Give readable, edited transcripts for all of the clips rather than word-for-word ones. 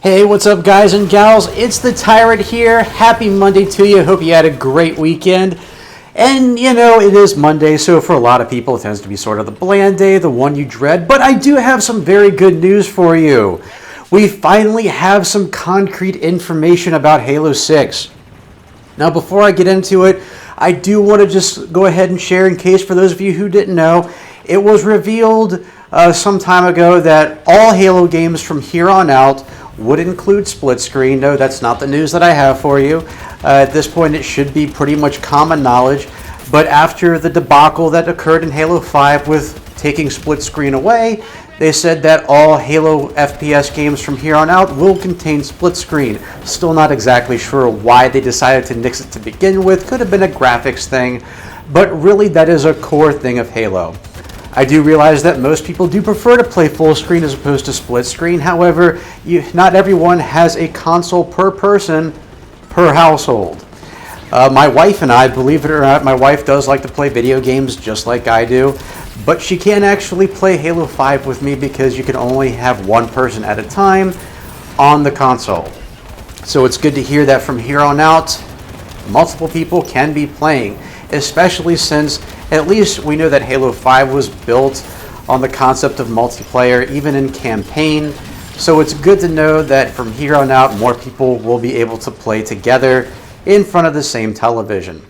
Hey, what's up guys and gals? It's the Tyrant here. Happy Monday to you. Hope you had a great weekend. And you know, it is Monday, so for a lot of people it tends to be sort of the bland day, the one you dread. But I do have some very good news for you. We finally have some concrete information about Halo 6. Now before I get into it, I do want to just go ahead and share, in case for those of you who didn't know, it was revealed some time ago that all Halo games from here on out would include split screen. No, that's not the news that I have for you. At this point, it should be pretty much common knowledge. But after the debacle that occurred in Halo 5 with taking split screen away, they said that all Halo FPS games from here on out will contain split screen. Still not exactly sure why they decided to nix it to begin with. Could have been a graphics thing, but really that is a core thing of Halo. I do realize that most people do prefer to play full screen as opposed to split screen. However, not everyone has a console per person per household. My wife and I, believe it or not, my wife does like to play video games just like I do, but she can't actually play Halo 5 with me because you can only have one person at a time on the console. So it's good to hear that from here on out, multiple people can be playing, especially since at least we know that Halo 5 was built on the concept of multiplayer, even in campaign. So it's good to know that from here on out, more people will be able to play together in front of the same television.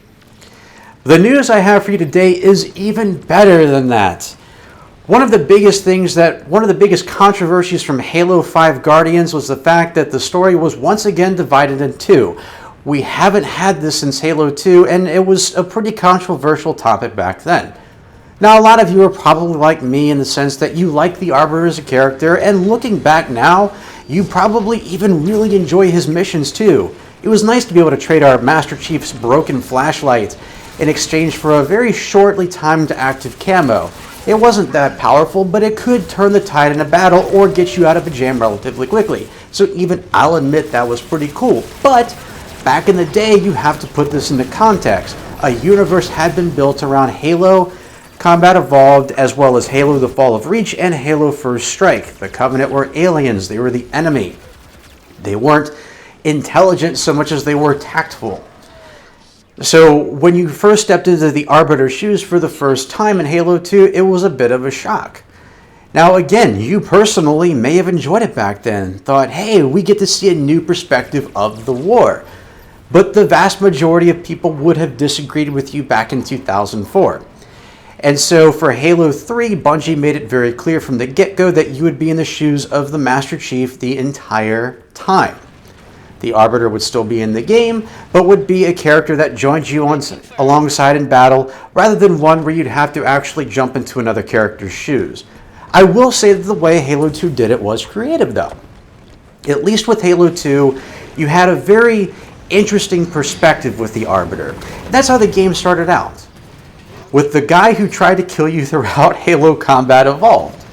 The news I have for you today is even better than that. One of the biggest controversies from Halo 5 Guardians was the fact that the story was once again divided in two. We haven't had this since Halo 2, and it was a pretty controversial topic back then. Now, a lot of you are probably like me in the sense that you like the Arbiter as a character, and looking back now, you probably even really enjoy his missions too. It was nice to be able to trade our Master Chief's broken flashlight in exchange for a very shortly timed active camo. It wasn't that powerful, but it could turn the tide in a battle or get you out of a jam relatively quickly. So even I'll admit that was pretty cool. But back in the day, you have to put this into context. A universe had been built around Halo Combat Evolved, as well as Halo The Fall of Reach and Halo First Strike. The Covenant were aliens. They were the enemy. They weren't intelligent so much as they were tactful. So when you first stepped into the Arbiter's shoes for the first time in Halo 2, it was a bit of a shock. Now again, you personally may have enjoyed it back then, thought, hey, we get to see a new perspective of the war. But the vast majority of people would have disagreed with you back in 2004. And so for Halo 3, Bungie made it very clear from the get-go that you would be in the shoes of the Master Chief the entire time. The Arbiter would still be in the game, but would be a character that joins you alongside in battle, rather than one where you'd have to actually jump into another character's shoes. I will say that the way Halo 2 did it was creative though. At least with Halo 2, you had a very interesting perspective with the Arbiter. That's how the game started out, with the guy who tried to kill you throughout Halo Combat Evolved.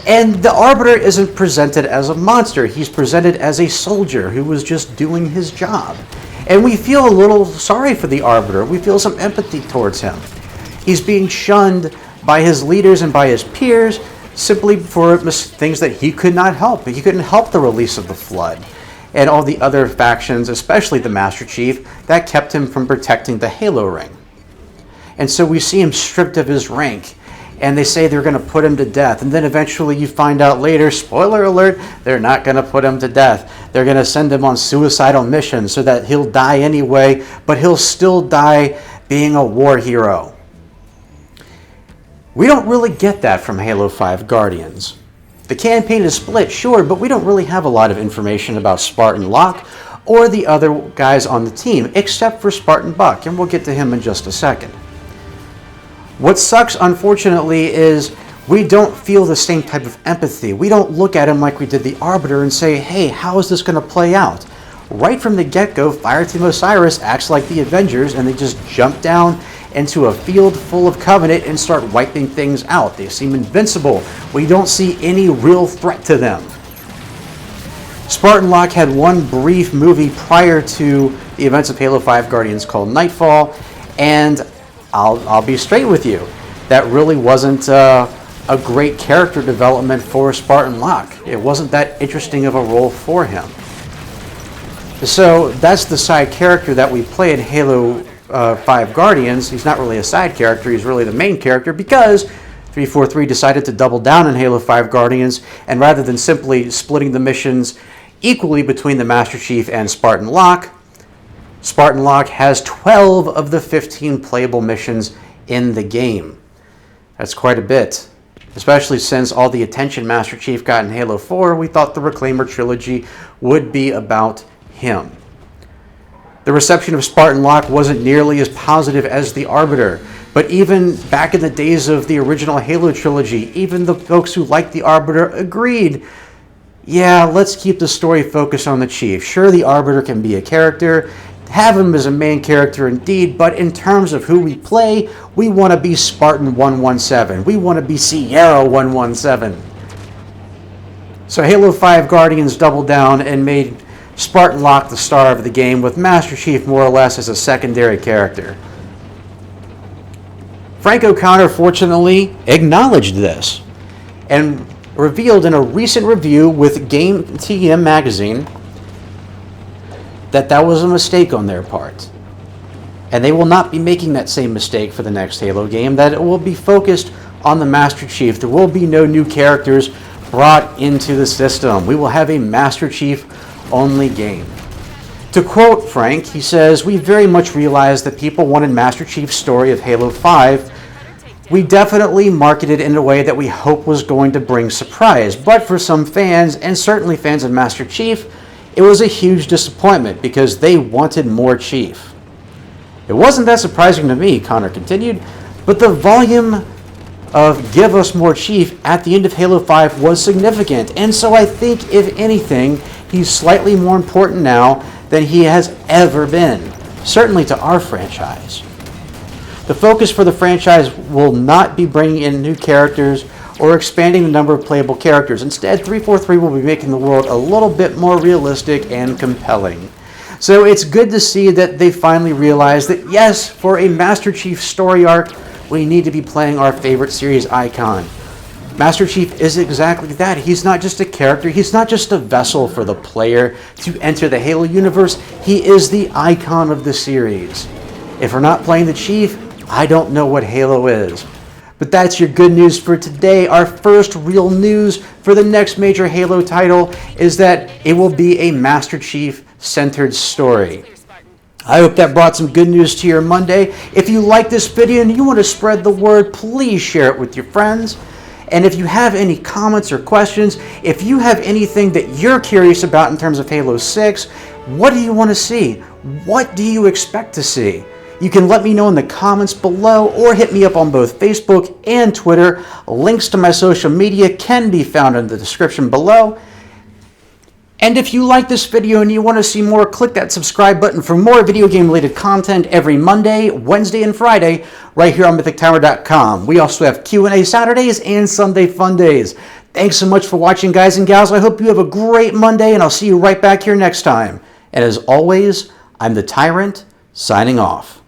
And the Arbiter isn't presented as a monster, he's presented as a soldier who was just doing his job. And we feel a little sorry for the Arbiter, we feel some empathy towards him. He's being shunned by his leaders and by his peers simply for things that he could not help. He couldn't help the release of the Flood and all the other factions, especially the Master Chief, that kept him from protecting the Halo ring. And so we see him stripped of his rank, and they say they're going to put him to death. And then eventually you find out later, spoiler alert, they're not going to put him to death. They're going to send him on suicidal missions so that he'll die anyway, but he'll still die being a war hero. We don't really get that from Halo 5 Guardians. The campaign is split, sure, but we don't really have a lot of information about Spartan Locke or the other guys on the team, except for Spartan Buck, and we'll get to him in just a second. What sucks, unfortunately, is we don't feel the same type of empathy. We don't look at him like we did the Arbiter and say, hey, how is this going to play out? Right from the get-go, Fireteam Osiris acts like the Avengers, and they just jump down into a field full of Covenant and start wiping things out. They seem invincible. We don't see any real threat to them. Spartan Locke had one brief movie prior to the events of Halo 5 Guardians called Nightfall, and I'll be straight with you. That really wasn't a a great character development for Spartan Locke. It wasn't that interesting of a role for him. So that's the side character that we play in Halo 5 Guardians. He's not really a side character, he's really the main character, because 343 decided to double down in Halo 5 Guardians, and rather than simply splitting the missions equally between the Master Chief and Spartan Locke has 12 of the 15 playable missions in the game. That's quite a bit, especially since all the attention Master Chief got in Halo 4. We thought the Reclaimer trilogy would be about him. The reception of Spartan Locke wasn't nearly as positive as the Arbiter, but even back in the days of the original Halo trilogy, even the folks who liked the Arbiter agreed, yeah, let's keep the story focused on the Chief. Sure, the Arbiter can be a character, have him as a main character indeed, but in terms of who we play, we want to be Spartan 117. We want to be Sierra 117. So Halo 5 Guardians doubled down and made Spartan Locke the star of the game, with Master Chief more or less as a secondary character. Frank O'Connor fortunately acknowledged this and revealed in a recent review with Game TM magazine that that was a mistake on their part. And they will not be making that same mistake for the next Halo game, that it will be focused on the Master Chief. There will be no new characters brought into the system. We will have a Master Chief only game. To quote Frank, he says, "We very much realized that people wanted Master Chief's story of Halo 5. We definitely marketed it in a way that we hope was going to bring surprise, but for some fans, and certainly fans of Master Chief, it was a huge disappointment because they wanted more Chief." It wasn't that surprising to me, Connor continued, but the volume of "give us more Chief" at the end of Halo 5 was significant, and so I think, if anything, he's slightly more important now than he has ever been, certainly to our franchise. The focus for the franchise will not be bringing in new characters or expanding the number of playable characters. Instead, 343 will be making the world a little bit more realistic and compelling. So it's good to see that they finally realized that, yes, for a Master Chief story arc, we need to be playing our favorite series icon. Master Chief is exactly that. He's not just a character. He's not just a vessel for the player to enter the Halo universe. He is the icon of the series. If we're not playing the Chief, I don't know what Halo is. But that's your good news for today. Our first real news for the next major Halo title is that it will be a Master Chief-centered story. I hope that brought some good news to your Monday. If you like this video and you want to spread the word, please share it with your friends. And if you have any comments or questions, if you have anything that you're curious about in terms of Halo 6, what do you want to see? What do you expect to see? You can let me know in the comments below or hit me up on both Facebook and Twitter. Links to my social media can be found in the description below. And if you like this video and you want to see more, click that subscribe button for more video game related content every Monday, Wednesday, and Friday right here on MythicTyrant.com. We also have Q&A Saturdays and Sunday Fun Days. Thanks so much for watching, guys and gals. I hope you have a great Monday, and I'll see you right back here next time. And as always, I'm the Tyrant, signing off.